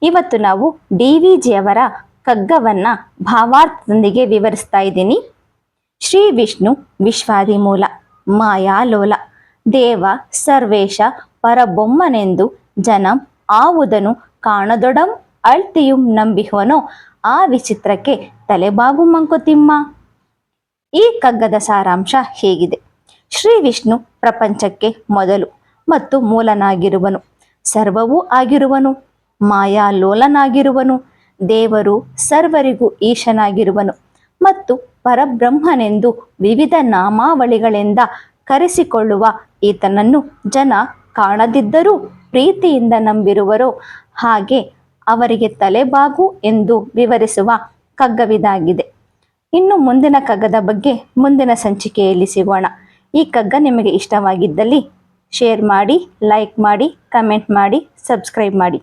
ಇವತ್ತು ನಾವು DVಜಿಯವರ ಕಗ್ಗವನ್ನ ಭಾವಾರ್ಥದೊಂದಿಗೆ ವಿವರಿಸ್ತಾ ಇದ್ದೀನಿ. ಶ್ರೀ ವಿಷ್ಣು ವಿಶ್ವಾದಿಮೂಲ ಮಾಯಾಲೋಲ ದೇವ ಸರ್ವೇಶ ಪರಬೊಮ್ಮನೆಂದು ಜನಂ ಆವುದನು ಕಾಣದೊಡಂ ಅಳ್ತಿಯುಂ ನಂಬಿಹುವನೋ ಆ ವಿಚಿತ್ರಕ್ಕೆ ತಲೆಬಾಗು ಮಂಕುತಿಮ್ಮ. ಈ ಕಗ್ಗದ ಸಾರಾಂಶ ಹೇಗಿದೆ? ಶ್ರೀ ವಿಷ್ಣು ಪ್ರಪಂಚಕ್ಕೆ ಮೊದಲು ಮತ್ತು ಮೂಲನಾಗಿರುವನು, ಸರ್ವವೂ ಆಗಿರುವನು, ಮಾಯಾಲೋಲನಾಗಿರುವನು, ದೇವರು ಸರ್ವರಿಗೂ ಈಶನಾಗಿರುವನು ಮತ್ತು ಪರಬ್ರಹ್ಮನೆಂದು ವಿವಿಧ ನಾಮಾವಳಿಗಳಿಂದ ಕರೆಸಿಕೊಳ್ಳುವ ಈತನನ್ನು ಜನ ಕಾಣದಿದ್ದರೂ ಪ್ರೀತಿಯಿಂದ ನಂಬಿರುವರೋ ಹಾಗೆ ಅವರಿಗೆ ತಲೆಬಾಗು ಎಂದು ವಿವರಿಸುವ ಕಗ್ಗವಿದಾಗಿದೆ. ಇನ್ನು ಮುಂದಿನ ಕಗ್ಗದ ಬಗ್ಗೆ ಮುಂದಿನ ಸಂಚಿಕೆಯಲ್ಲಿ ಸಿಗೋಣ. ಈ ಕಗ್ಗ ನಿಮಗೆ ಇಷ್ಟವಾಗಿದ್ದಲ್ಲಿ ಶೇರ್ ಮಾಡಿ, ಲೈಕ್ ಮಾಡಿ, ಕಮೆಂಟ್ ಮಾಡಿ, ಸಬ್ಸ್ಕ್ರೈಬ್ ಮಾಡಿ.